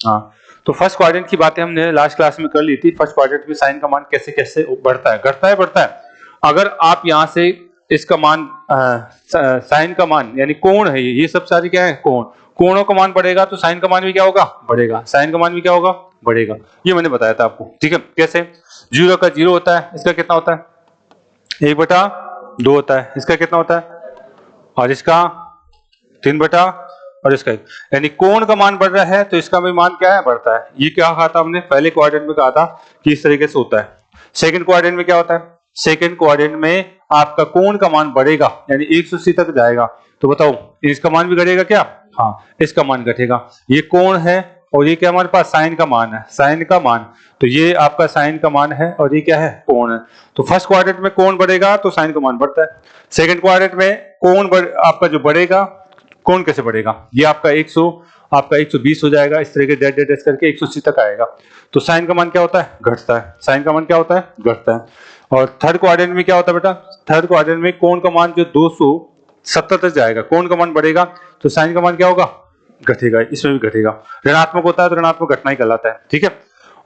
हाँ, तो first quadrant की बातें हमने लास्ट क्लास में कर ली थी। फर्स्ट क्वाड्रेंट में साइन का मान कैसे कैसे बढ़ता है, घटता है, बढ़ता है। अगर आप यहाँ से इसका मान साइन का मान यानी कोण है, ये सब सारी क्या है, कोण। कोणों का मान बढ़ेगा तो साइन का मान भी क्या होगा, बढ़ेगा। साइन का मान भी क्या होगा, बढ़ेगा। ये मैंने बताया था आपको, ठीक है। कैसे? 0 का 0 होता है, इसका कितना होता है, 1/2 होता है, इसका कितना होता है, और इसका 3 और इसका 1। यानी कोण का मान बढ़ रहा है तो इसका भी मान क्या है, बढ़ता है। ये क्या कहा था हमने पहले क्वाड्रेंट में, कहा था कि इस तरीके से होता है। सेकंड क्वाड्रेंट में क्या होता है, सेकंड क्वाड्रेंट में आपका कोण का मान बढ़ेगा यानी 180 तक जाएगा। तो बताओ इसका मान भी घटेगा क्या? हाँ, इसका मान घटेगा। ये कोण है और ये क्या हमारे पास साइन का मान है, साइन का मान। तो ये आपका साइन का मान है और ये क्या है, कोण है। तो फर्स्ट क्वाड्रेंट में कोण बढ़ेगा तो साइन का मान बढ़ता है। सेकंड क्वाड्रेंट में कोण आपका जो बढ़ेगा, कोण कैसे बढ़ेगा, ये आपका 120 हो जाएगा। इस तरह के डेट डेट करके 180 तक आएगा। तो साइन का मान क्या होता है, घटता है। साइन का मान क्या होता है, घटता है। और थर्ड क्वाड्रेंट में क्या होता है बेटा, थर्ड क्वाड्रेंट में कोण का मान जो 270 तक जाएगा, कोण का मान बढ़ेगा तो साइन का मान क्या होगा, घटेगा। इसमें भी घटेगा। ऋणात्मक होता है तो ऋणात्मक घटना ही कहलाता है, ठीक है।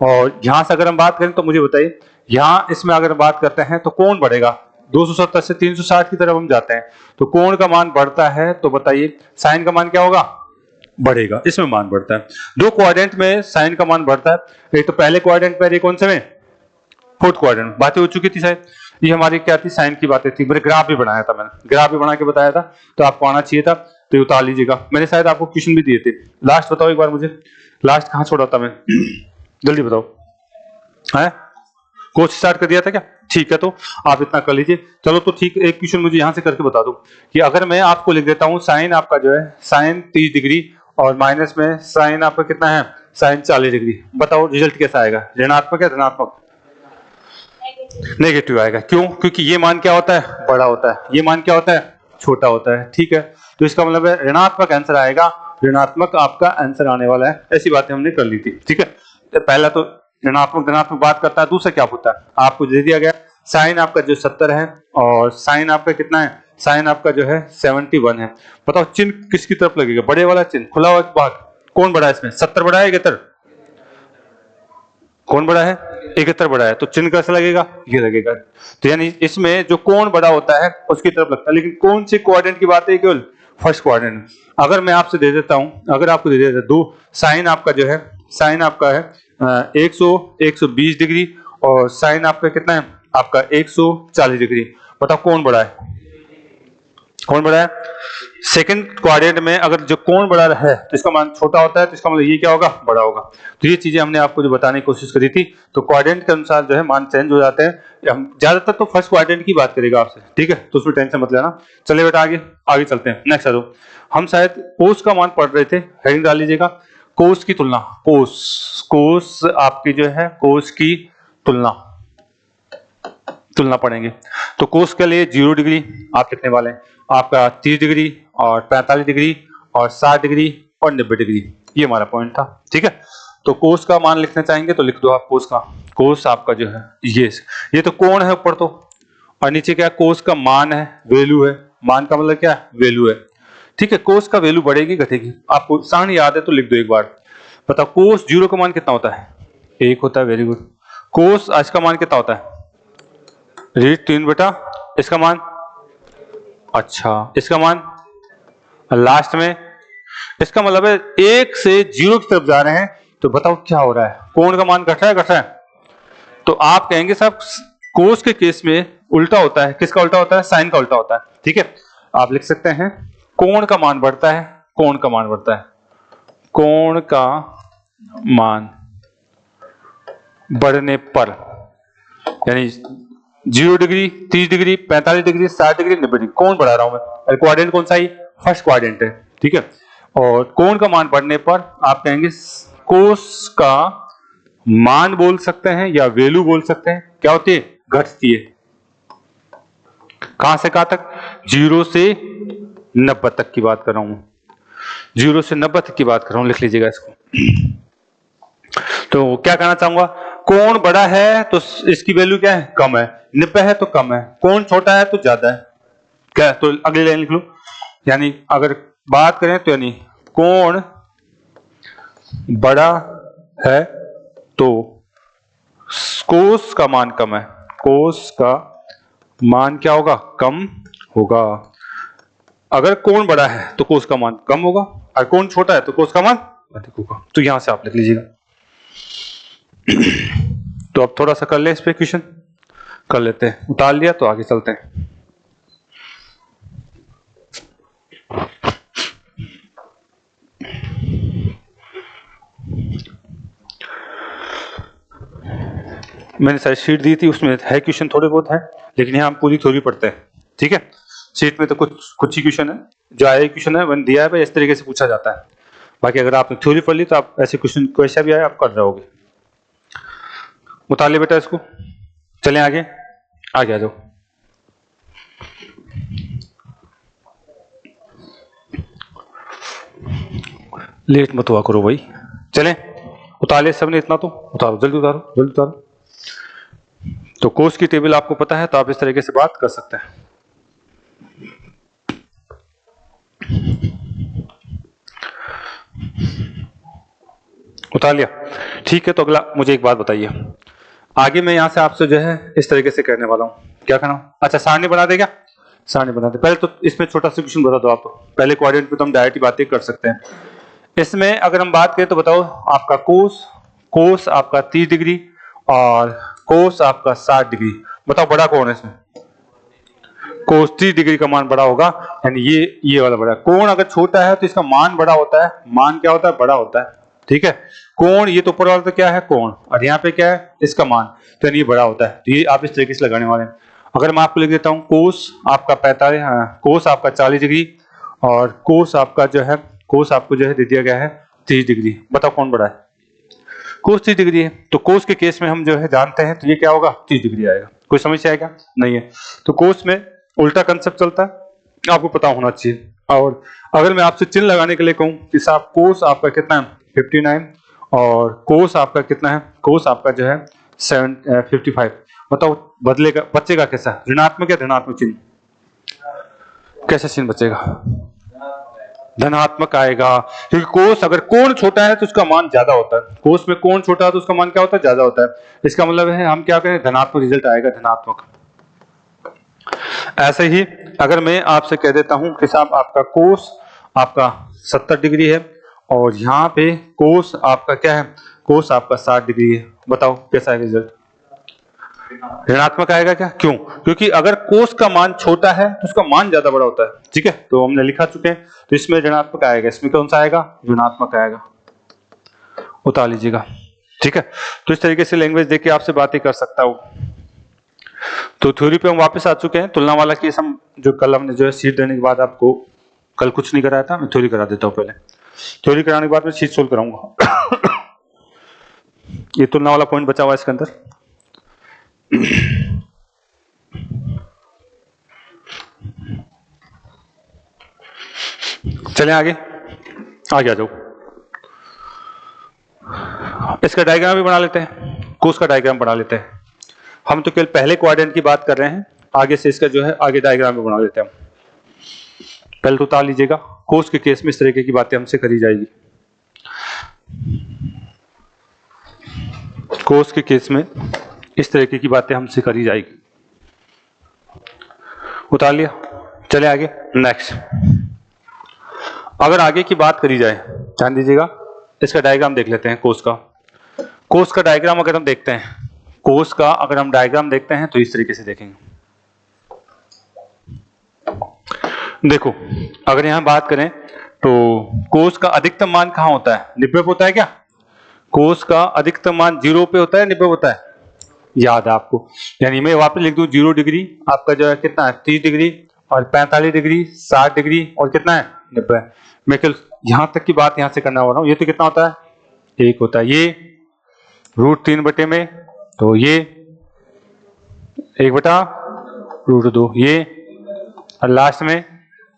और यहां से अगर हम बात करें तो मुझे बताइए, यहां इसमें अगर बात करते हैं तो कोण बढ़ेगा, 270 से 360 की तरफ हम जाते हैं तो कोण का मान बढ़ता है। तो बताइए साइन का मान क्या होगा, बढ़ेगा। इसमें मान बढ़ता है। दो क्वाड्रेंट में साइन का मान बढ़ता है। एक तो पहले क्वाड्रेंट में, कौन से में, फोर्थ क्वाड्रेंट। बातें हो चुकी थी शायद, ये हमारी क्या थी, साइन की बातें थी। मेरे ग्राफ भी बनाया था मैंने, ग्राफ भी बना के बताया था, तो आपको आना चाहिए था, तो उतार लीजिएगा। मैंने शायद आपको क्वेश्चन भी दिए थे। लास्ट बताओ एक बार मुझे, लास्ट कहां छोड़ा था मैं जल्दी बताओ। है कोर्स स्टार्ट कर दिया था क्या? ठीक है, तो आप इतना कर लीजिए। चलो तो ठीक, एक क्वेश्चन मुझे यहां से करके बता दो कि अगर मैं आपको लिख देता हूं साइन आपका जो है साइन 30 डिग्री और माइनस में साइन आपका कितना है, साइन 40 डिग्री। बताओ रिजल्ट कैसा आएगा, ऋणात्मक या धनात्मक? नेगेटिव आएगा। क्यों? क्योंकि ये मान क्या होता है, बड़ा होता है, ये मान क्या होता है, छोटा होता है, ठीक है। तो इसका मतलब है ऋणात्मक आंसर आएगा, ऋणात्मक आपका आंसर आने वाला है। ऐसी बातें हमने कर ली थी, ठीक है। तो पहला तो ऋणात्मक धनात्मक बात करता है। दूसरा क्या होता है, आपको दे दिया गया साइन आपका जो 70 है और साइन आपका कितना है, साइन आपका जो है 71 है। बताओ चिन्ह किसकी तरफ लगेगा, बड़े वाला चिन्ह, खुला हुआ भाग कौन बड़ा है इसमें, 70 बड़ा है 71? कौन बड़ा है, 71 बड़ा है। तो चिन्ह कैसा लगेगा, ये लगेगा। तो यानी इसमें जो कोण बड़ा होता है उसकी तरफ लगता है। लेकिन कौन से क्वाड्रेंट की बात है, केवल फर्स्ट क्वाड्रेंट। अगर मैं आपसे दे देता हूं, अगर आपको दे देता दो साइन आपका जो है, साइन आपका है 120 डिग्री और साइन आपका कितना है, आपका 140 डिग्री। बताओ कौन बड़ा है, कौन बड़ा है? सेकंड क्वाड्रेंट में अगर जो कोण बड़ा है तो इसका मान छोटा होता है, तो इसका मतलब ये क्या होगा, बड़ा होगा। तो ये चीजें हमने आपको जो बताने की कोशिश करी थी। तो क्वाड्रेंट के अनुसार जो है मान चेंज हो जाते हैं। हम ज्यादातर तो फर्स्ट क्वाड्रेंट की बात करेगा आपसे, ठीक है, तो उसमें टेंशन मत लेना। चलिए बेटा आगे आगे चलते हैं। नेक्स्ट आ जाओ। हम शायद कोस का मान पढ़ रहे थे, हेडिंग डाल लीजिएगा, कोस की तुलना। कोस, कोस आपकी जो है कोस की तुलना, तुलना पढ़ेंगे। तो कोस के लिए 0 डिग्री आप लिखने वाले हैं, आपका 30 डिग्री और 45 डिग्री और 60 डिग्री और 90 डिग्री। ये हमारा पॉइंट था, ठीक है। तो कोस का मान लिखना चाहेंगे तो लिख दो आप कोस का। कोस आपका जो है ये तो कोण है ऊपर तो, और नीचे क्या, कोस का मान है, वैल्यू है। मान का मतलब क्या है, वैल्यू है, ठीक है। कोस का वैल्यू बढ़ेगी घटेगी, आपको साइन याद है तो लिख दो एक बार। बताओ कोस 0 का मान कितना होता है, 1 होता है। Very good. कोस आज का मान कितना होता है, रीड 3 बेटा। इसका मान, अच्छा इसका मान लास्ट में, इसका मतलब है 1 से 0 की तरफ जा रहे हैं। तो बताओ क्या हो रहा है, कोण का मान घट रहा है, घट रहा है। तो आप कहेंगे साहब कोस के केस में उल्टा होता है। किसका उल्टा होता है, साइन का उल्टा होता है, ठीक है। आप लिख सकते हैं कोण का मान बढ़ता है, कोण का मान बढ़ता है, कोण का मान बढ़ने पर, यानी 0 degree, 30 degree, 45 degree, 60 degree, 90 degree, कोण बढ़ा रहा हूं मैं। क्वाड्रेंट कौन सा ही, फर्स्ट क्वाड्रेंट है, ठीक है। और कोण का मान बढ़ने पर आप कहेंगे कोस का मान बोल सकते हैं या वैल्यू बोल सकते हैं, क्या होती है, घटती है। कहां से कहां तक, 0 से 90 तक की बात कर रहा हूं, 0 से 90 तक की बात कर रहा हूं, लिख लीजिएगा इसको। तो क्या कहना चाहूंगा, कोण बड़ा है तो इसकी वैल्यू क्या है, कम है। 90 है तो कम है, कोण छोटा है तो ज्यादा है, क्या? तो अगली लाइन लिख लो। यानी अगर बात करें तो यानी कोण बड़ा है तो कोस का मान कम है, कोस का मान क्या होगा, कम होगा। अगर कोण बड़ा है तो कोस का मान कम होगा, और कोण छोटा है तो कोस का मान अधिक होगा। तो यहां से आप लिख लीजिएगा। तो अब थोड़ा सा कर ले इस पे क्वेश्चन, कर लेते हैं। उतार लिया तो आगे चलते हैं। मैंने सारी शीट दी थी, उसमें है क्वेश्चन थोड़े बहुत है, लेकिन यहाँ हम पूरी थ्योरी पढ़ते हैं। ठीक है, शीट में तो कुछ ही क्वेश्चन है, जो आया क्वेश्चन है मैंने दिया है भाई, इस तरीके से पूछा जाता है। बाकी अगर आपने थ्योरी पढ़ ली तो आप ऐसे क्वेश्चन कैसा भी आए आप कर रहोगे। उतार ले बेटा इसको, चलें आगे, आगे आ जाओ। लेट मत हुआ करो भाई, चलें उतार ले सबने, इतना तो उतारो, जल्दी उतारो, जल्दी उतारो। तो कोस की टेबल आपको पता है, तो आप इस तरीके से बात कर सकते हैं। उतार लिया, ठीक है। तो अगला मुझे एक बात बताइए, आगे मैं यहां से आपसे जो है इस तरीके से कहने वाला हूं, क्या करना, अच्छा सारणी बना दे, क्या सारणी बना दे। पहले तो इसमें छोटा सा क्वेश्चन बता दो आप, पहले क्वाड्रेंट में तो हम डायरेक्ट बातें कर सकते हैं। इसमें अगर हम बात करें तो बताओ, आपका कोस, कोस आपका 30 डिग्री और कोस आपका 60 डिग्री, बताओ बड़ा कौन है इसमें, कोस 30 डिग्री का मान बड़ा होगा, यानी ये वाला बड़ा। कोण अगर छोटा है तो इसका मान बड़ा होता है, मान क्या होता है, बड़ा होता है। ठीक है, कोण ये तो ऊपर वाला तो क्या है कोण, और यहाँ पे क्या है इसका मान, तो यानी ये बड़ा होता है। तो ये आप इस तरीके से लगाने वाले हैं। अगर मैं आपको लिख देता हूँ कोस आपका 45, कोस आपका 40 डिग्री और कोस आपका जो है, कोस आपको जो है दे दिया गया है 30 डिग्री, बताओ कौन बड़ा है, कोस 30 डिग्री है। तो कोस के केस में हम जो है जानते हैं, तो ये क्या होगा 30 डिग्री आएगा। कोई समस्या है क्या, नहीं है। तो कोस में उल्टा कंसेप्ट चलता है, आपको पता होना चाहिए। और अगर मैं आपसे चिन्ह लगाने के लिए कहूं कि साहब कोस आपका कितना है 59 और कोस आपका कितना है, कोस आपका जो है 55, बताओ बदलेगा, बचेगा कैसा, ऋणात्मक या धनात्मक चिन्ह, कैसा चिन्ह बचेगा, धनात्मक आएगा। क्योंकि कोस अगर कोण छोटा है तो उसका मान ज्यादा होता है, कोस में कोण छोटा है तो उसका मान क्या होता है, ज्यादा होता है। इसका मतलब है हम क्या करें, धनात्मक रिजल्ट आएगा, धनात्मक। ऐसे ही अगर मैं आपसे कह देता हूं कि साहब आपका कोस आपका 70 डिग्री है और यहाँ पे कोस आपका क्या है, कोस आपका 60 डिग्री है, बताओ कैसा है रिजल्ट, ऋणात्मक आएगा क्या, क्यों, क्योंकि अगर कोस का मान छोटा है तो उसका मान ज्यादा बड़ा होता है। ठीक है, तो हमने लिखा चुके हैं, तो इसमें ऋणात्मक आएगा, इसमें कौन सा आएगा, ऋणात्मक आएगा, उतार लीजिएगा। ठीक है, तो इस तरीके से लैंग्वेज देके आपसे बातें कर सकता हूं। तो थ्योरी पे हम वापस आ चुके हैं। तुलना वाला केस हम जो कल हमने जो है शीट देने के बाद आपको, कल कुछ नहीं कराया था, मैं थ्योरी करा देता हूं पहले, थ्योरी कराने के बाद मैं शीट सोल्व कराऊंगा। ये तुलना वाला पॉइंट बचा हुआ है इसके अंदर। चलें आगे, आगे आ जाओ। इसका डायग्राम भी बना लेते हैं, कोस का डायग्राम बना लेते हैं। हम तो केवल पहले क्वाड्रेंट की बात कर रहे हैं, आगे से इसका जो है आगे डायग्राम भी बना लेते हैं हम। पहले तो उतार लीजिएगा, कोस के केस में इस तरीके की बातें हमसे करी जाएगी। कोस के केस में इस तरीके की बातें हमसे करी जाएगी। उतार लिया, चले आगे नेक्स्ट। अगर आगे की बात करी जाए, ध्यान दीजिएगा, इसका डायग्राम देख लेते हैं कोस का। कोस का डायग्राम अगर हम देखते हैं, कोस का अगर हम डायग्राम देखते हैं तो इस तरीके से देखेंगे। देखो अगर यहां बात करें तो कोस का अधिकतम मान कहां होता है, 90 पे होता है क्या, कोस का अधिकतम मान 0 पे होता है, 90 होता है, याद है आपको। यानी मैं वापस लिख दूं 0 डिग्री आपका जो है कितना है 30 डिग्री और 45 डिग्री 60 डिग्री और कितना है 90। मैं कल यहां तक की बात यहां से करना वाला हूं। ये तो कितना होता है 1 होता है, ये √3 बटे में, तो ये 1/√2, ये और लास्ट में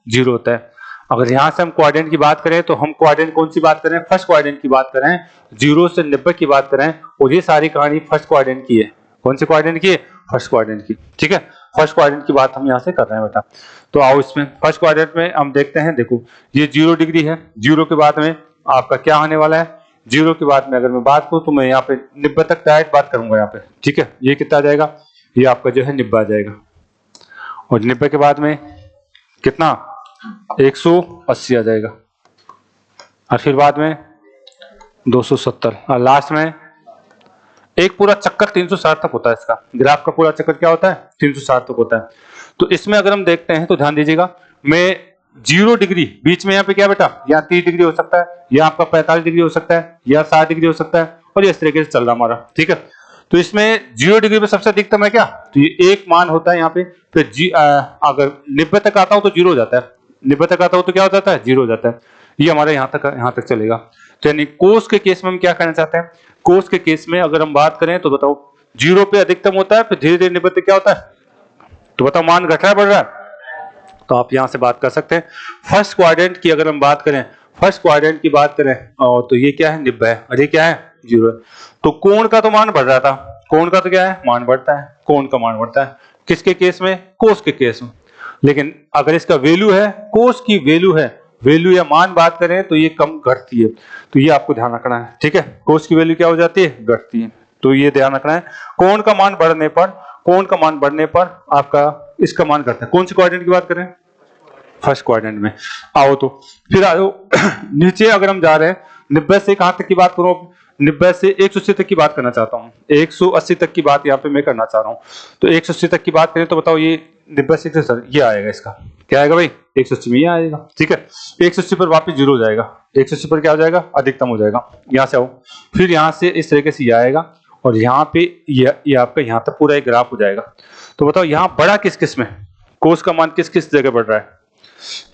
0 होता है। अगर यहां से हम क्वाड्रेंट की बात करें तो हम क्वाड्रेंट कौन सी बात करें, फर्स्ट क्वाड्रेंट की बात करें, 0 से 90 की बात करें, और ये सारी कहानी फर्स्ट क्वाड्रेंट की है। कौन सी क्वाड्रेंट की है, फर्स्ट क्वाड्रेंट की। ठीक है, फर्स्ट क्वाड्रेंट की बात हम यहां से कर रहे हैं बेटा। तो आओ इसमें फर्स्ट क्वाड्रेंट में हम देखते हैं, देखो ये 0 डिग्री है, 0 के बाद में आपका क्या आने वाला है, जीरो के बाद में अगर मैं बात करूं तो मैं यहाँ पे 90 तक डायरेक्ट बात करूंगा यहाँ पे, ठीक है। ये कितना आ जाएगा, ये आपका जो है 90 आ जाएगा, और 90 के बाद में कितना 180 आ जाएगा, और फिर बाद में 270, और लास्ट में एक पूरा चक्कर 360 तक होता है। इसका ग्राफ का पूरा चक्कर क्या होता है, 360 तक होता है। तो इसमें अगर हम देखते हैं तो ध्यान दीजिएगा, मैं 0 डिग्री बीच में यहाँ पे क्या बेटा, यहाँ 30 डिग्री हो सकता है, या आपका 45 डिग्री हो सकता है, या 60 डिग्री हो सकता है, और इस तरीके से चल रहा हमारा, ठीक है। तो इसमें 0 डिग्री पे सबसे अधिकतम है क्या, तो ये एक मान होता है यहाँ पे। फिर अगर 90 तक आता हूं तो 0 हो जाता है, 90 तक आता हूं तो क्या हो जाता है, 0 हो जाता है। ये हमारा यहाँ तक चलेगा। तो यानी कोस के केस में हम क्या करना चाहते हैं, कोस के केस में अगर हम बात करें तो बताओ 0 पे अधिकतम होता है, फिर धीरे धीरे 90 तक क्या होता है, तो बताओ मान घट रहा है बढ़ रहा है। तो आप यहां से बात कर सकते हैं। फर्स्ट क्वाड्रेंट की अगर हम बात करें, फर्स्ट क्वाड्रेंट की बात करें, और तो ये क्या है 90 है, और ये क्या है 0 है। तो कोण का तो मान बढ़ रहा था, कोण का तो क्या है मान बढ़ता है, कोण का मान बढ़ता है किसके केस में, कोस के केस में। लेकिन अगर इसका वैल्यू है, कोस की वैल्यू है, वैल्यू या मान बात करें तो ये कम घटती है। तो ये आपको ध्यान रखना है, ठीक है। कोस की वैल्यू क्या हो जाती है, घटती है। तो ये ध्यान रखना है, कोण का मान बढ़ने पर, कोण का मान बढ़ने पर आपका इसका मान घटता है। कौन सी क्वाड्रेंट की बात करें, फर्स्ट क्वाड्रेंट में। आओ तो फिर आओ नीचे अगर हम जा रहे हैं 90 से कहां तक की बात करूं, 90 से 180 तक की बात करना चाहता हूं, 180 तक की बात यहाँ पे मैं करना चाह रहा हूं। तो 180 तक की बात करें तो बताओ ये 90 से 180 ये आएगा, इसका क्या आएगा भाई, 180 में ये आएगा, ठीक है। 180 पर वापस 0 हो जाएगा, 180 पर क्या हो जाएगा, अधिकतम हो जाएगा। यहाँ से आओ, फिर यहाँ से इस तरीके से ये आएगा, और यहाँ पे ये आपका यहाँ तक पूरा एक ग्राफ हो जाएगा। तो बताओ यहाँ बड़ा किस किस में, कोस का मान किस किस जगह बढ़ रहा है,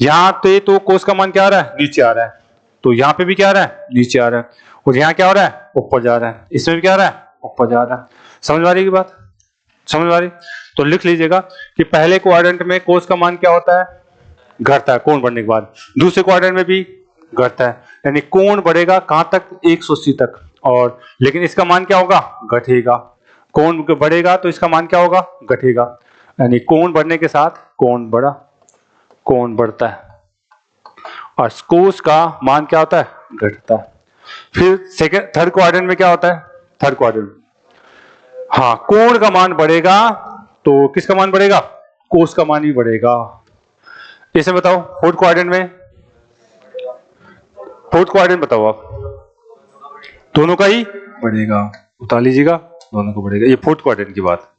यहाँ पे तो कोस का मान क्या आ रहा है, नीचे आ रहा है। तो यहाँ पे भी क्या आ रहा है, नीचे आ रहा है, और यहाँ क्या हो रहा है, ऊपर जा रहा है। इसमें भी क्या आ रहा है, ऊपर जा रहा है। समझ आ रही की बात, समझ आ रही। तो लिख लीजिएगा कि पहले क्वाड्रेंट में कोस का मान क्या होता है, घटता है कोण बढ़ने के बाद। दूसरे क्वाड्रेंट में भी घटता है, यानी कोण बढ़ेगा कहां तक, 180 तक। और लेकिन इसका मान क्या होगा, घटेगा। कोण बढ़ेगा तो इसका मान क्या होगा, घटेगा। यानी कोण बढ़ने के साथ कोण बढ़ा, कोण बढ़ता है, और कोस का मान क्या होता है, घटता है। फिर सेकंड थर्ड क्वाड्रेंट में क्या होता है, थर्ड क्वाड्रेंट, हाँ कोण का मान बढ़ेगा तो किसका मान बढ़ेगा, कोस का मान भी बढ़ेगा। इसे बताओ फोर्थ क्वाड्रेंट में, फोर्थ क्वाड्रेंट बताओ आप, दोनों का ही बढ़ेगा, उठा लीजिएगा, दोनों को बढ़ेगा। ये फोर्थ क्वाड्रेंट की बात।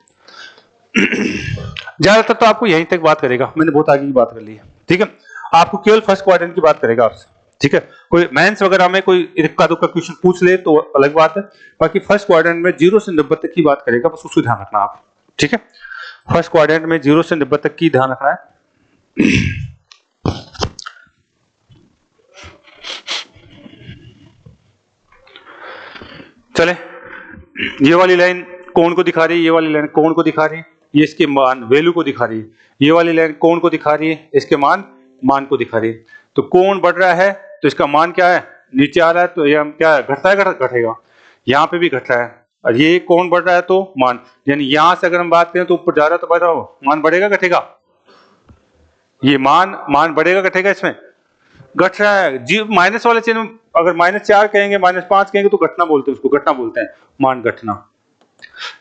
ज्यादातर तो आपको यहीं तक बात करेगा, मैंने बहुत आगे की बात कर ली है, ठीक है। आपको केवल फर्स्ट क्वाड्रेंट की बात करेगा आपसे, ठीक है। कोई मेंस वगैरह में कोई इक्का दुक्का क्वेश्चन पूछ ले तो अलग बात है, बाकी फर्स्ट क्वाड्रेंट में 0 से 90 तक की बात करेगा, बस उसको ध्यान रखना आप, ठीक है। फर्स्ट क्वाड्रेंट में 0 से 90 तक की ध्यान रखना है। चले, ये वाली लाइन कोण को दिखा रही है, ये वाली लाइन कोण को दिखा रही है, ये इसके मान वैल्यू को दिखा रही है। ये वाली लाइन कोण को दिखा रही है, इसके मान को दिखा रही है। तो कोण बढ़ रहा है तो इसका मान क्या है, नीचे आ रहा है, तो ये क्या है, घटता है, घटेगा। यहाँ पे भी घट रहा है, और ये कोण बढ़ रहा है तो मान, यानी यहां से अगर हम बात करें तो ऊपर जा रहा है तो बताओ मान बढ़ेगा घटेगा, ये मान बढ़ेगा घटेगा, इसमें घट रहा है। जी माइनस वाले चिन्ह अगर -4 कहेंगे, -5 कहेंगे तो घटना बोलते हैं, उसको घटना बोलते हैं, मान घटना।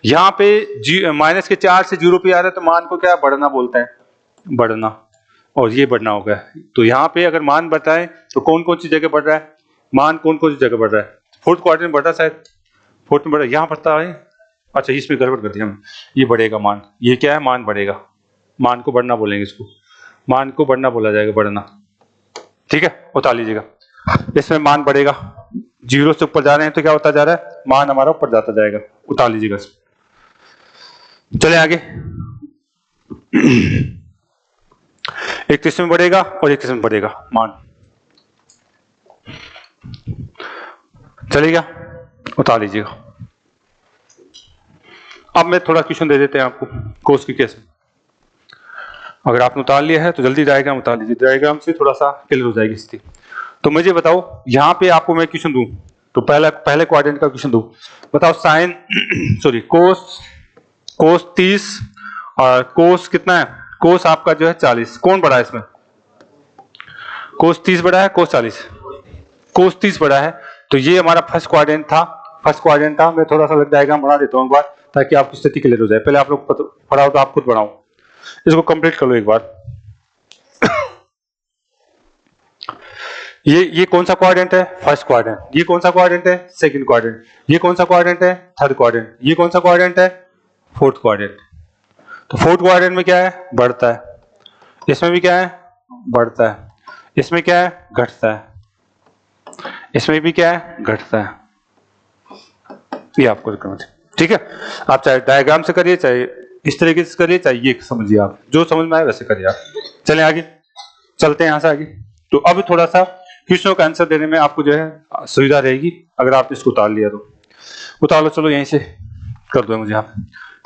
यहाँ पे माइनस के 4 से 0 पे आ रहा है तो मान को क्या बढ़ना बोलते हैं, बढ़ना, और ये बढ़ना हो गया। तो यहाँ पे अगर मान बताएं तो कौन कौन सी जगह बढ़ रहा है, मान कौन कौन सी जगह बढ़ रहा है, फोर्थ क्वाड्रेंट बढ़ रहा है, शायद फोर्थ में बढ़ रहा है, यहाँ बढ़ता है। अच्छा इसमें गड़बड़ कर दिया हम, ये बढ़ेगा मान, ये क्या है, मान बढ़ेगा, मान को बढ़ना बोलेंगे, इसको मान को बढ़ना बोला जाएगा, बढ़ना, ठीक है। उतार लीजिएगा, इसमें मान बढ़ेगा, 0 से ऊपर जा रहे हैं तो क्या होता जा रहा है, मान हमारा ऊपर जाता जाएगा, उतार लीजिएगा। चले आगे, एक किस्म में बढ़ेगा और एक किस्म में बढ़ेगा मान, चलेगा, उतार लीजिएगा। अब मैं थोड़ा क्वेश्चन दे देते हैं आपको कोस की केस में। अगर आपने उतार लिया है तो जल्दी डायग्राम उतार लीजिए, डायग्राम से थोड़ा सा क्लियर हो जाएगी स्थिति। तो मुझे बताओ यहाँ पे आपको मैं क्वेश्चन दूं तो पहले क्वाड्रेंट का क्वेश्चन दूं, बताओ साइन सॉरी कोस 30 और कोस कितना है, कोस आपका जो है 40, कौन बड़ा है इसमें, कोस 30 बड़ा है, कोस 40, कोस 30 बड़ा है। तो ये हमारा फर्स्ट क्वाड्रेंट था। मैं थोड़ा सा डायग्राम बना देता हूँ एक बार, ताकि आपकी स्थिति क्लियर हो जाए। पहले आप लोग पढ़ाओ तो आप खुद पढ़ाओ, इसको कंप्लीट कर लो एक बार। ये कौन सा क्वाड्रेंट है? First quadrant. ये कौन सा क्वाड्रेंट है? Second quadrant. ये कौन सा क्वाड्रेंट है? Third quadrant. ये कौन सा क्वाड्रेंट है? Fourth quadrant. तो फोर्थ क्वाड्रेंट में क्या है? बढ़ता है। इसमें भी क्या है? बढ़ता है। इसमें क्या है? घटता है। इसमें भी क्या है? घटता है। ये आपको करना चाहिए, ठीक है। आप चाहे डायग्राम से करिए, चाहे इस तरीके से करिए, चाहे ये समझिए, आप जो समझ में आए वैसे करिए आप। चलें आगे, चलते हैं यहाँ से आगे। तो अब थोड़ा सा क्वेश्चनों का आंसर देने में आपको जो है सुविधा रहेगी अगर आप इसको उतार लिया तो। उतार लो, चलो यहीं से कर दो मुझे। आप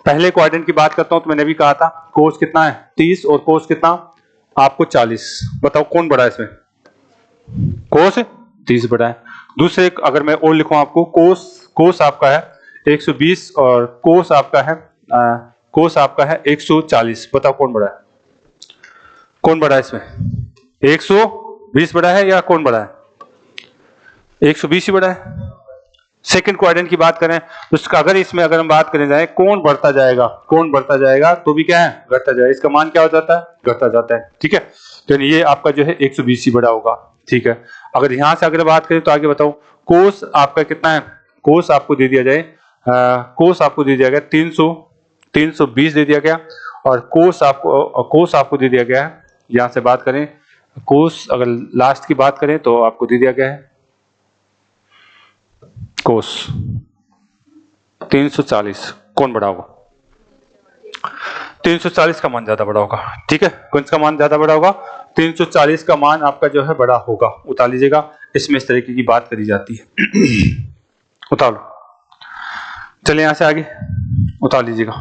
पहले क्वाड्रेंट की बात करता हूं तो मैंने भी कहा था कोस कितना है? 30 और कोस कितना? आपको 40। बताओ कौन बड़ा है इसमें? कोस 30 बड़ा है। दूसरे अगर मैं और लिखूं आपको, कोस आपका है 120 और कोस आपका है 140। बताओ कौन बड़ा है? कौन बड़ा है इसमें? 120 बड़ा है या कौन बड़ा है? 120 ही बड़ा है। सेकंड क्वाड्रेंट की बात करें तो उसका अगर हम बात करें जाए कौन बढ़ता जाएगा तो भी क्या है? घटता जाएगा। इसका मान क्या हो जाता है? घटता जाता है, ठीक है। तो ये आपका जो है 120 ही बड़ा होगा, ठीक है। अगर यहां से अगर बात करें तो आगे बताओ, कोस आपका कितना है? कोस आपको दे दिया जाए, कोस आपको दे दिया गया 320 दे दिया गया, और कोस आपको दे दिया गया है। यहां से बात करें कोस, अगर लास्ट की बात करें तो आपको दे दिया गया है कोस 340। कौन बड़ा होगा? 340 का मान ज्यादा बड़ा होगा, ठीक है। कौन सा मान ज्यादा बड़ा होगा? 340 का मान आपका जो है बड़ा होगा। उतार लीजिएगा, इसमें इस तरीके की बात करी जाती है। उतार लो, चलिए यहां से आगे उतार लीजिएगा।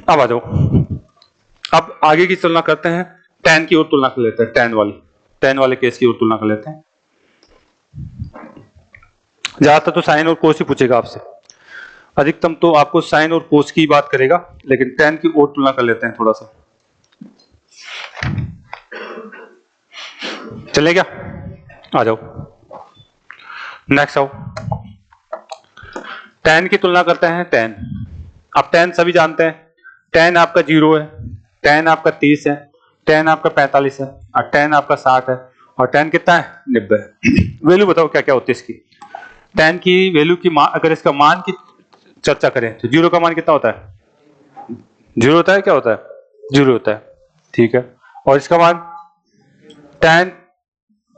अब आ जाओ, अब आगे की तुलना करते हैं, tan की ओर तुलना कर लेते हैं। tan वाले केस की ओर तुलना कर लेते हैं। ज्यादातर तो साइन और कोस ही पूछेगा आपसे, अधिकतम तो आपको साइन और कोस की बात करेगा, लेकिन tan की ओर तुलना कर लेते हैं थोड़ा सा। चलेगा? आ जाओ, नेक्स्ट आओ। tan की तुलना करते हैं। tan, अब tan सभी जानते हैं, tan आपका 0 है, tan आपका 30 है, tan आपका 45 है, और tan आपका 60 है, और tan कितना है? 90 है। वैल्यू बताओ क्या क्या होती है इसकी? tan की वैल्यू की अगर इसका मान की चर्चा करें तो 0 का मान कितना होता है? 0 होता है। क्या होता है? 0 होता है, ठीक है। और इसका मान tan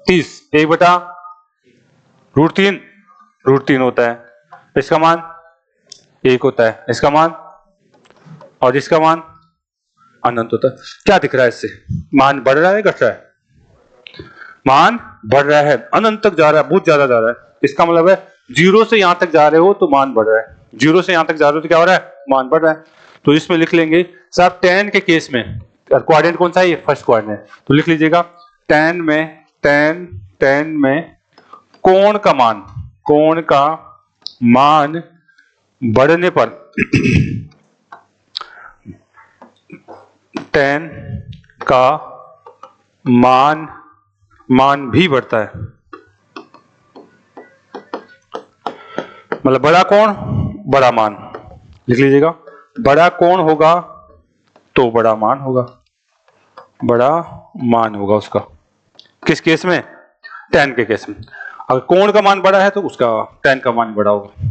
30 1/√3 होता है। इसका मान 1 होता है। इसका मान, और इसका मान अनंत होता है। क्या दिख रहा है इससे? मान बढ़ रहा है, घट रहा है? मान बढ़ रहा है, अनंत तक जा रहा है, बहुत ज्यादा जा रहा है। इसका मतलब है 0 से यहां तक जा रहे हो तो मान बढ़ रहा है, 0 से यहां तक जा रहे हो तो क्या हो रहा है? मान बढ़ रहा है। तो इसमें लिख लेंगे साहब, tan के केस में क्वाड्रेंट कौन सा है? ये फर्स्ट क्वाड्रेंट। तो लिख लीजिएगा tan में कोण का मान बढ़ने पर tan का मान भी बढ़ता है। मतलब बड़ा कोण बड़ा मान, लिख लीजिएगा। बड़ा कोण होगा तो बड़ा मान होगा, बड़ा मान होगा उसका। किस केस में? tan के केस में। अगर कोण का मान बड़ा है तो उसका tan का मान बड़ा होगा।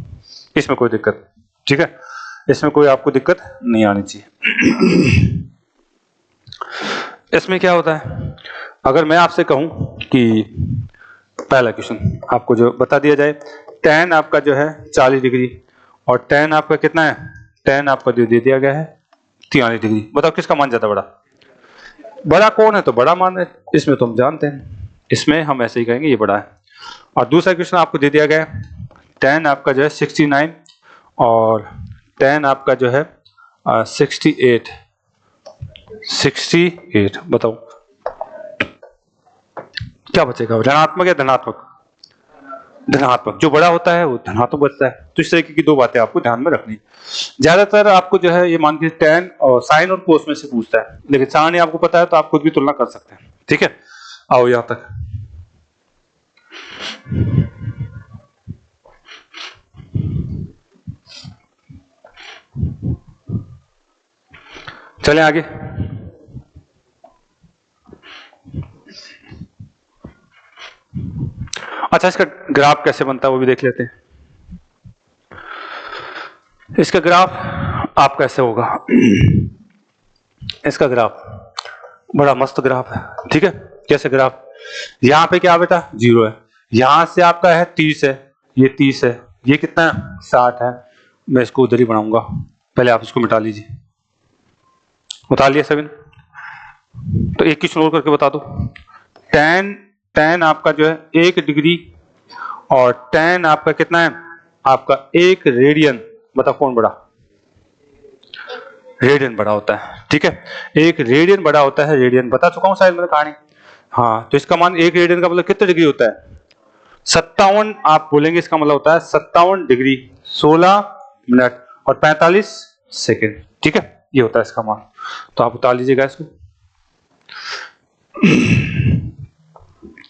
इसमें कोई दिक्कत, ठीक है, इसमें कोई आपको दिक्कत नहीं आनी चाहिए। इसमें क्या होता है, अगर मैं आपसे कहूं कि पहला क्वेश्चन आपको जो बता दिया जाए, tan आपका जो है 40 डिग्री, और tan आपका कितना है? tan आपका जो दे दिया गया है 43 डिग्री। बताओ किसका मान ज्यादा बड़ा? बड़ा कौन है तो बड़ा मान है, इसमें तो हम जानते हैं, इसमें हम ऐसे ही कहेंगे ये बड़ा है। और दूसरा क्वेश्चन आपको दे दिया गया है, tan आपका जो है 69 और tan आपका जो है 68। बताओ क्या बचेगा? ऋणात्मक या धनात्मक? धनात्मक। जो बड़ा होता है वो धनात्मक बचता है। तो इस तरीके की दो बातें आपको ध्यान में रखनी। ज्यादातर आपको जो है ये मान के tan और साइन और कोस में से पूछता है, लेकिन साइन आपको पता है तो आप खुद भी तुलना कर सकते हैं, ठीक है। आओ यहां तक। चलें आगे। अच्छा, इसका ग्राफ कैसे बनता है वो भी देख लेते हैं। इसका ग्राफ आप कैसे होगा, इसका ग्राफ बड़ा मस्त ग्राफ है, ठीक है। कैसे ग्राफ, यहाँ पे क्या बेटा 0 है, यहां से आपका है 30 है, ये 30 है, ये कितना है 60 है। मैं इसको उधर ही बनाऊंगा, पहले आप इसको मिटा लीजिए। बता लिया सभी ने? तो एक की नोट करके बता दो। tan आपका जो है 1 डिग्री और tan आपका कितना है, आपका 1 रेडियन। बताओ कौन बड़ा, रेडियन बड़ा होता है, ठीक है। 1 रेडियन बड़ा होता है, रेडियन बता चुका हूं शायद मैंने कहानी। हाँ, तो इसका मान 1 रेडियन का मतलब कितने डिग्री होता है, 57 आप बोलेंगे, इसका मतलब होता है 57 डिग्री 16 मिनट और 45 सेकेंड, ठीक है। ये होता है इसका मान, तो आप उतार लीजिएगा इसको।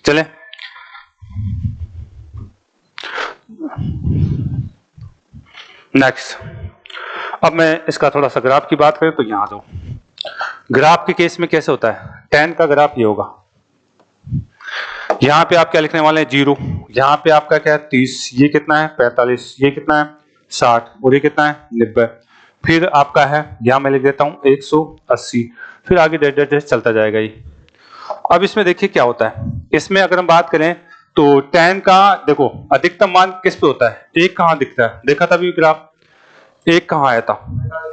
चले नेक्स्ट। अब मैं इसका थोड़ा सा ग्राफ की बात करें तो यहां जाओ। ग्राफ के केस में कैसे होता है, tan का ग्राफ ये होगा। यहां पे आप क्या लिखने वाले हैं 0, यहां पे आपका क्या है 30, ये कितना है 45, ये कितना है 60 और ये कितना है 90। फिर आपका है यहां मैं लिख देता हूं 180, फिर आगे डेट चलता जाएगा ये। अब इसमें देखिए क्या होता है, इसमें अगर हम बात करें तो tan का देखो अधिकतम मान किस पे होता है, 1 कहां दिखता है, देखा था अभी ग्राफ, 1 कहां आया था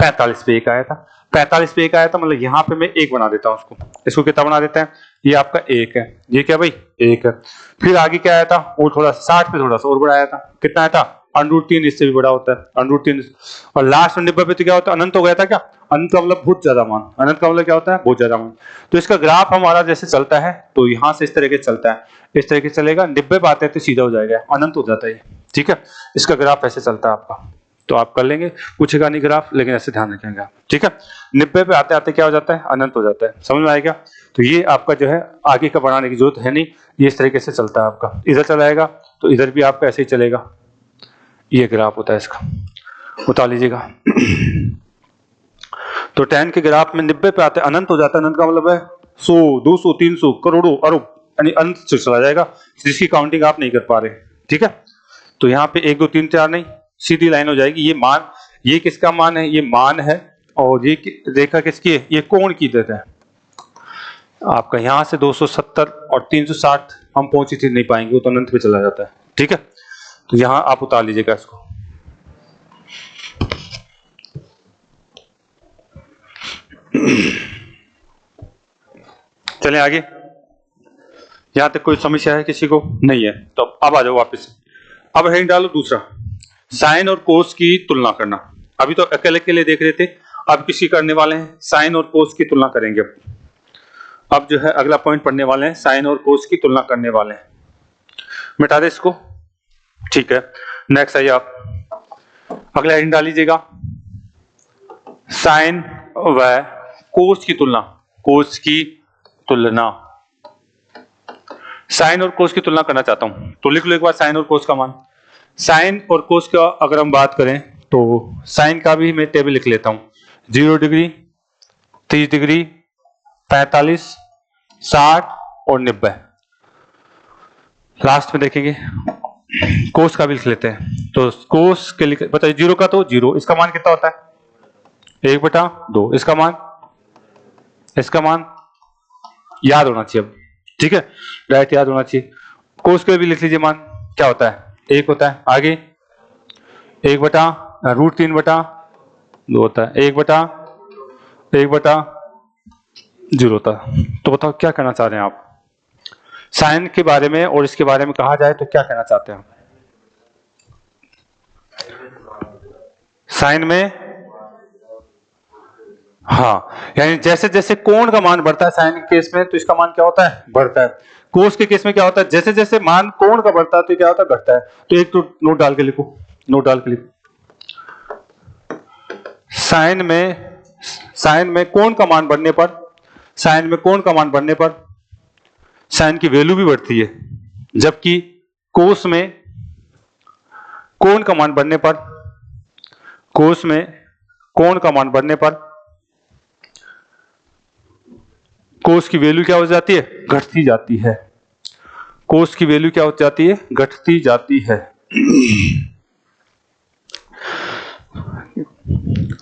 45 पे 1 आया था, 45 पे 1 आया था, मतलब यहाँ पे मैं 1 बना देता हूँ इसको कितना बना देते हैं, ये आपका 1 है, ये क्या भाई 1 है। फिर आगे क्या आया था, वो थोड़ा 60 पे थोड़ा सा और बड़ा आया था, कितना आया था √3, इससे भी बड़ा होता है √3। और लास्ट में 90 पे तो क्या होता है, अनंत हो गया था क्या, अनंत का मतलब बहुत ज्यादा मान, अनंत का मतलब क्या होता है बहुत ज्यादा मान। तो इसका ग्राफ हमारा जैसे चलता है तो यहाँ से इस तरीके से चलता है, इस तरीके से चलेगा, 90 पे आते हैं तो सीधा हो जाएगा, अनंत हो जाता है, ठीक है। इसका ग्राफ ऐसे चलता है आपका, तो आप कर लेंगे, पूछेगा नहीं ग्राफ, लेकिन ऐसे ध्यान रखेंगे आप, ठीक है। 90 पे आते आते क्या हो जाता है, अनंत हो जाता है, समझ में आएगा। तो ये आपका जो है आगे का बढ़ाने की जरूरत है नहीं, ये इस तरीके से चलता है आपका, इधर चलाएगा तो इधर भी आपका ऐसे ही चलेगा, ये ग्राफ होता है इसका, उतार लीजिएगा। तो tan के ग्राफ में 90 पे आते अनंत हो जाता है, अनंत का मतलब है 100 200 300 करोड़ों अरब, यानी अनंत से चला जाएगा, जिसकी काउंटिंग आप नहीं कर पा रहे, ठीक है। तो यहाँ पे 1 2 3 4 नहीं, सीधी लाइन हो जाएगी। ये मान, ये किसका मान है, ये मान है, और ये रेखा किसकी है, ये कोण की देता है आपका। यहाँ से 270 और 360 हम पहुंची थी नहीं पाएंगे, वो तो अनंत पे चला जाता है, ठीक है। तो यहाँ आप उतार लीजिएगा इसको। चलें आगे, यहां तक कोई समस्या है किसी को, नहीं है, तो अब आ जाओ वापस। अब हेडिंग डालो दूसरा, साइन और कोस की तुलना करना। अभी तो अकेले के लिए देख रहे थे, अब किसी करने वाले हैं, साइन और कोस की तुलना करेंगे। अब जो है अगला पॉइंट पढ़ने वाले हैं, साइन और कोस की तुलना करने वाले हैं। मिटा दे इसको, ठीक है। नेक्स्ट आइए आप, अगला हेडिंग डाल लीजिएगा, साइन व कोस की तुलना, कोस की तुलना। साइन और कोस की तुलना करना चाहता हूं, तो लिख लो एक बार साइन और कोस का मान। साइन और कोस का अगर हम बात करें तो साइन का भी मैं टेबल लिख लेता हूं, 0 डिग्री 30 डिग्री 45 60 और 90। लास्ट में देखेंगे कोस का भी लिख लेते हैं, तो कोस के लिख बताइए, 0 का तो 0, इसका मान कितना होता है 1/2, इसका मान याद होना चाहिए अब, ठीक है, राइट याद होना चाहिए। कोस के भी लिख लीजिए, मान क्या होता है 1 होता है, आगे 1/√3/2 होता है, 1/1/0 होता है। तो बताओ क्या कहना चाह रहे हैं आप साइन के बारे में, और इसके बारे में कहा जाए तो क्या कहना चाहते हैं आप? साइन में हाँ, यानी जैसे जैसे कोण का मान बढ़ता है साइन के केस में, तो इसका मान क्या होता है बढ़ता है। कोस के केस में क्या होता है, जैसे जैसे मान कोण का बढ़ता है तो क्या होता है घटता है। तो एक तो नोट डाल के लिखो, नोट डाल के लिखो, साइन में कोण का मान बढ़ने पर, साइन में कोण का मान बढ़ने पर साइन की वैल्यू भी बढ़ती है, जबकि कोस में कोण का मान बढ़ने पर, कोस में कोण का मान बढ़ने पर कोस की वैल्यू क्या हो जाती है? घटती जाती है। कोस की वैल्यू क्या हो जाती है? घटती जाती है।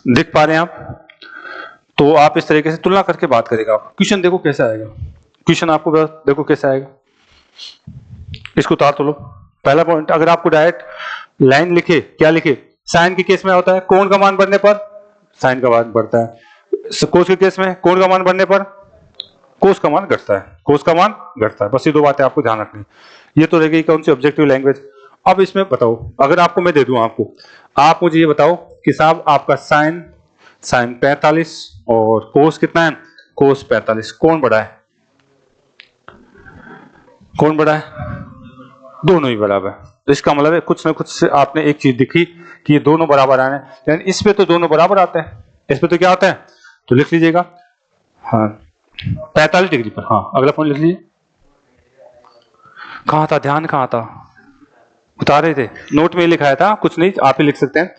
देख पा रहे हैं आप? तो आप इस तरीके से तुलना करके बात करेगा। क्वेश्चन देखो कैसा आएगा, क्वेश्चन आपको देखो कैसा आएगा, इसको उतार तो लो। पहला पॉइंट, अगर आपको डायरेक्ट लाइन लिखे, क्या लिखे? साइन के केस में होता है कोण का मान बढ़ने पर साइन का मान बढ़ता है, कोस के केस में कोण का मान बढ़ने पर कोस का मान घटता है, कोस का मान घटता है। बस ये दो बातें आपको ध्यान रखनी। ये तो रहेगी कौन सी? Objective language. अब इसमें बताओ, अगर आपको मैं दे दूं आपको, आप मुझे ये बताओ कि साहब आपका साइन 45 और कोस कितना है? कोस 45। कौन बड़ा है? कौन बड़ा है? दोनों ही बराबर। तो इसका मतलब है कुछ ना कुछ आपने एक चीज दिखी कि ये दोनों बराबर आने, यानी इस पे तो दोनों बराबर आते हैं, इस पे तो क्या होता है? तो लिख लीजिएगा, हाँ 45 डिग्री पर। हाँ अगला पॉइंट लिख लीजिए। कहाँ था ध्यान, कहाँ था? बता रहे थे, नोट में लिखाया था, कुछ नहीं आप ही लिख सकते हैं।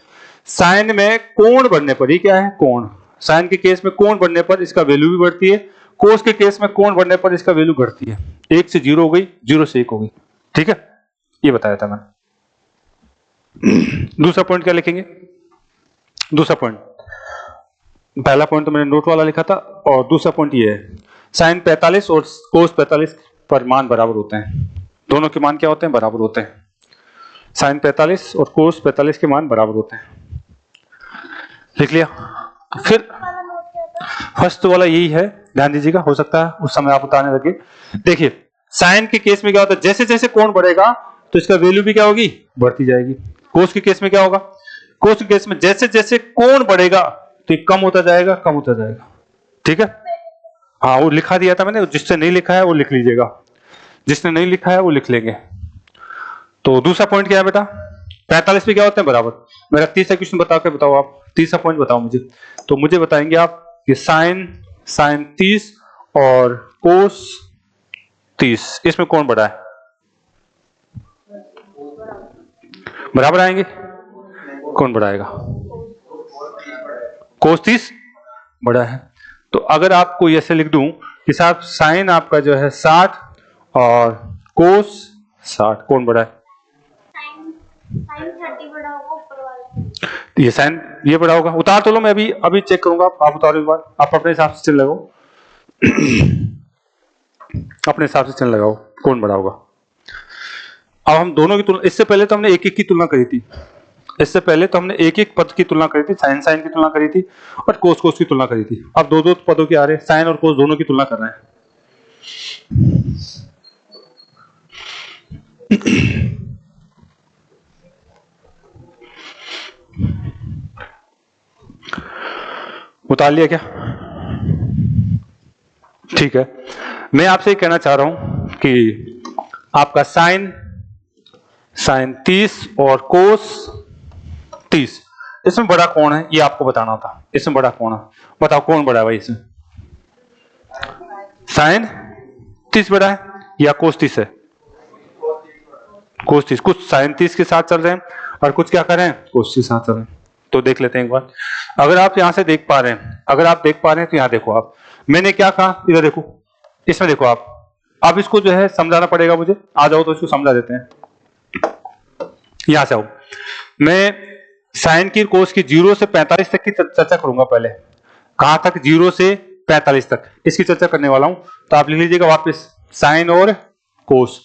साइन में कोण बढ़ने पर, ये क्या है? कोण। साइन के केस में कोण बढ़ने पर इसका वैल्यू भी बढ़ती है, कोस के केस में कोण बढ़ने पर इसका वैल्यू घटती है। 1 से 0 हो गई, 0 से 1 हो गई। ठीक है, ये बताया था मैंने। दूसरा पॉइंट क्या लिखेंगे? दूसरा पॉइंट, पहला पॉइंट तो मैंने नोट वाला लिखा था, और दूसरा पॉइंट ये है, साइन 45 और कोस 45 पर मान बराबर होते हैं। दोनों के मान क्या होते हैं? बराबर होते हैं। साइन 45 और कोस 45 के मान बराबर होते हैं। लिख लिया? फिर फर्स्ट वाला यही है, ध्यान दीजिएगा, हो सकता है उस समय आप उतारने लगे। देखिए साइन के केस में क्या होता है? जैसे जैसे कोण बढ़ेगा तो इसका वैल्यू भी क्या होगी? बढ़ती जाएगी। कोस के केस में क्या होगा? कोस के केस में जैसे जैसे कोण बढ़ेगा तो ये कम होता जाएगा, कम होता जाएगा। ठीक है, हाँ वो लिखा दिया था मैंने, जिससे नहीं लिखा है वो लिख लीजिएगा, जिसने नहीं लिखा है वो लिख लेंगे। तो दूसरा पॉइंट क्या है बेटा? 45 पे क्या होते हैं? बराबर। मेरा तीसरा क्वेश्चन बता के बताओ आप, तीसरा पॉइंट बताओ मुझे। तो मुझे बताएंगे आप कि साइन 30 और कोस 30, इसमें कौन बड़ा है? बराबर आएंगे? कौन बड़ा आएगा? कोस 30 बड़ा है। तो अगर आपको ऐसे लिख दूं कि साहब साइन आपका जो है 60 और कोस 60, कौन बड़ा है? साइन 30 बड़ा होगा ऊपर वाला। ये साइन ये बड़ा होगा। उतार तो लो, मैं अभी चेक करूंगा, आप उतारो एक बार, आप अपने हिसाब से चिन्ह लगाओ। अपने हिसाब से चिन्ह लगाओ, कौन बड़ा होगा। अब हम दोनों की तुलना, इससे पहले तो हमने एक एक की तुलना करी थी, इससे पहले तो हमने एक एक पद की तुलना करी थी, साइन साइन की तुलना करी थी और कोस कोस की तुलना करी थी। अब दो दो पदों के आ रहे हैं, साइन और कोस दोनों की तुलना कर रहे हैं। उतार लिया क्या? ठीक है, मैं आपसे ये कहना चाह रहा हूं कि आपका साइन 30 और कोस 30, इसमें बड़ा कौन है ये आपको बताना था। इसमें बड़ा कौन है? बताओ कौन बड़ा है भाई इसमें? साइन 30 बड़ा है या कोस 30 है? कोस 30। कुछ साइन 30 के साथ चल रहे हैं और कुछ क्या कर रहे हैं? कोस 30 के साथ चल रहे हैं। तो देख लेते हैं एक बार। अगर आप यहां से देख पा रहे हैं, अगर आप देख पा रहे हैं तो यहां देखो आप, मैंने क्या कहा, इधर देखो, इसमें देखो आप। अब इसको जो है समझाना पड़ेगा मुझे, आ जाओ तो इसको समझा देते हैं। यहां से आओ, मैं साइन की कोस की 0 से 45 तक की चर्चा करूंगा पहले। कहां तक? 0 से 45 तक इसकी चर्चा करने वाला हूं। तो आप लिख लीजिएगा वापस, साइन और कोस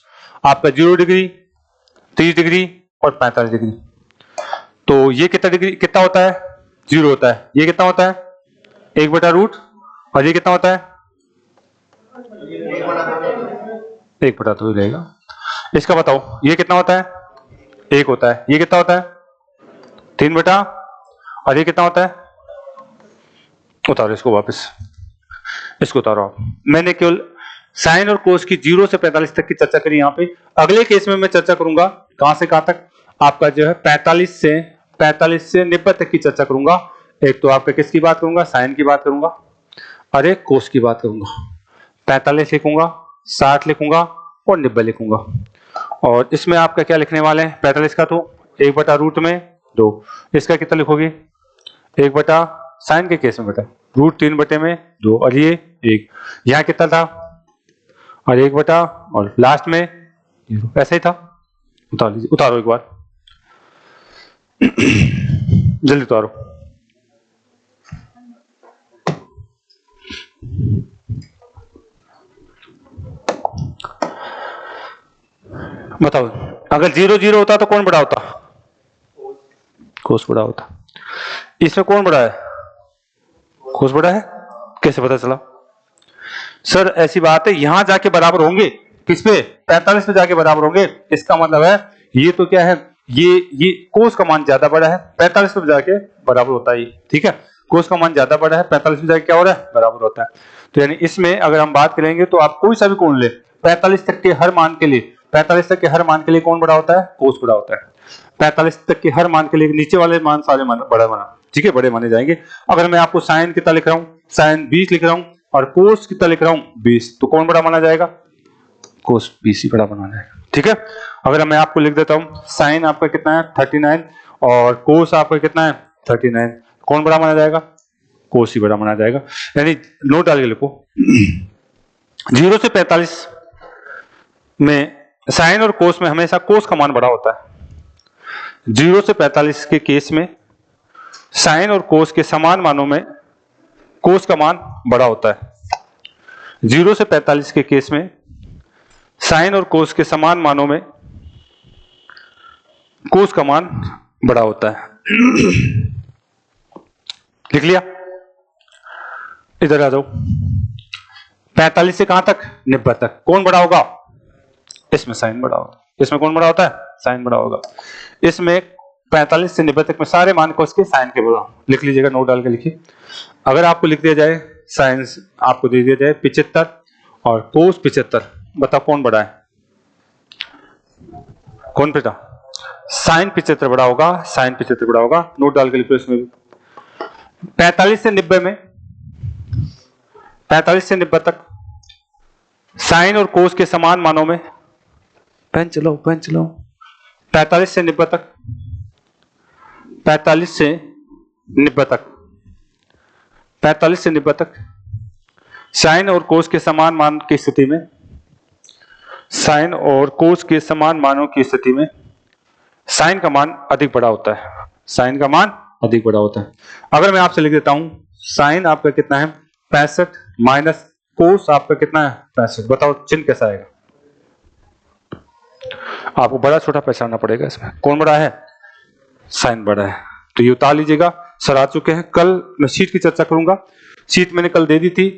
आपका 0 डिग्री, 30 डिग्री और 45 डिग्री। तो ये कितना डिग्री कितना होता है? 0 होता है। ये कितना होता है? 1/√। और ये कितना होता है? 1/2 रहेगा। इसका बताओ, ये कितना होता है? 1 होता है। ये कितना होता है? 3/, और ये कितना होता है? उतारो इसको वापस, इसको उतारो आप। मैंने केवल साइन और कोस की 0 से 45 तक की चर्चा करी यहाँ पे। अगले केस में मैं चर्चा करूंगा कहां से कहां तक? आपका जो है 45 से 90 तक की चर्चा करूंगा। एक तो आपका किसकी बात करूंगा? साइन की बात करूंगा, और एक कोस की बात करूंगा। 45 लिखूंगा, 60 लिखूंगा और 90 लिखूंगा। और इसमें आपका क्या लिखने वाले हैं, 45 का तो 1/√2। इसका कितना लिखोगे, 1 साइन के केस में बेटा √3/2 और ये 1, यहाँ कितना था और 1 और लास्ट में 0, ऐसा ही था। उतार लीजिए, उतारो एक बार जल्दी उतारो। बताओ, अगर 0 होता तो कौन बड़ा होता, कोस बड़ा होता। इसमें कौन बड़ा है, कोस बड़ा है, कैसे पता चला सर? ऐसी बात है, यहां जाके बराबर होंगे, किस पे, 45 पे जाके बराबर होंगे। इसका मतलब है ये तो क्या है, ये कोस का मान ज्यादा बड़ा है, 45 पे जाके बराबर होता है, ठीक है। कोस का मान ज्यादा बड़ा है, 45 पे जाके क्या हो रहा है, बराबर होता है। तो यानी इसमें अगर हम बात करेंगे तो आप कोई सा भी कोण ले, 45 तक के हर मान के लिए, 45 तक के हर मान के लिए कौन बड़ा होता है, कोस बड़ा होता है। 45 तक के हर मान के लिए नीचे वाले मान सारे मान बड़ा बना, ठीक है, बड़े माने जाएंगे। अगर मैं आपको साइन कितना लिख रहा हूं, साइन 20 लिख रहा हूं और कोस कितना लिख रहा हूं, 20, तो कौन बड़ा माना जाएगा, कोस 20 ही बड़ा माना जाएगा, ठीक है। अगर मैं आपको लिख देता हूं साइन आपका कितना है 39 और कोस आपका कितना है 39, कौन बड़ा माना जाएगा, कोस ही बड़ा माना जाएगा। यानी नोट डाल के लिखो 0 से 45 में साइन और कोस में हमेशा कोस का मान बड़ा होता है। 0 से 45 के केस में साइन और कोस के समान मानों में कोस का मान बड़ा होता है। 0 से 45 के केस में साइन और कोस के समान मानों में कोस का मान बड़ा होता है। लिख लिया, इधर आ जाओ। 45 से कहां तक, 90 तक, कौन बड़ा होगा, इसमें साइन बड़ा होता है। इसमें कौन बड़ा होता है, साइन बड़ा होगा। इसमें 45 से 90 तक में सारे मान को उसके साइन के बड़ा, लिख लीजिएगा, नोट डाल के लिखिए। अगर आपको लिख दिया जाए साइन आपको दे दिया जाए 75 और कोस 75, बताओ कौन बड़ा है, कौन बेटा, साइन 75 बड़ा होगा, साइन 75 बड़ा होगा। नोट डाल के लिखो इसमें भी। 45 से 90 में, 45 से 90 तक साइन और कोस के समान मानों में, पेन चलो 45 से 90 तक, 45 से 90 तक, 45 से 90 तक साइन और कोस के समान मान की स्थिति में, साइन और कोस के समान मानों की स्थिति में साइन का मान अधिक बड़ा होता है, साइन का मान अधिक बड़ा होता है। अगर मैं आपसे लिख देता हूं साइन आपका कितना है 65 माइनस कोस आपका कितना है 65, बताओ चिन्ह कैसा आएगा, आपको बड़ा छोटा पहचानना पड़ेगा। इसमें कौन बड़ा है, साइन बड़ा है। तो ये उतार लीजिएगा। सर आ चुके हैं, कल मैं शीट की चर्चा करूंगा। शीट मैंने कल दे दी थी।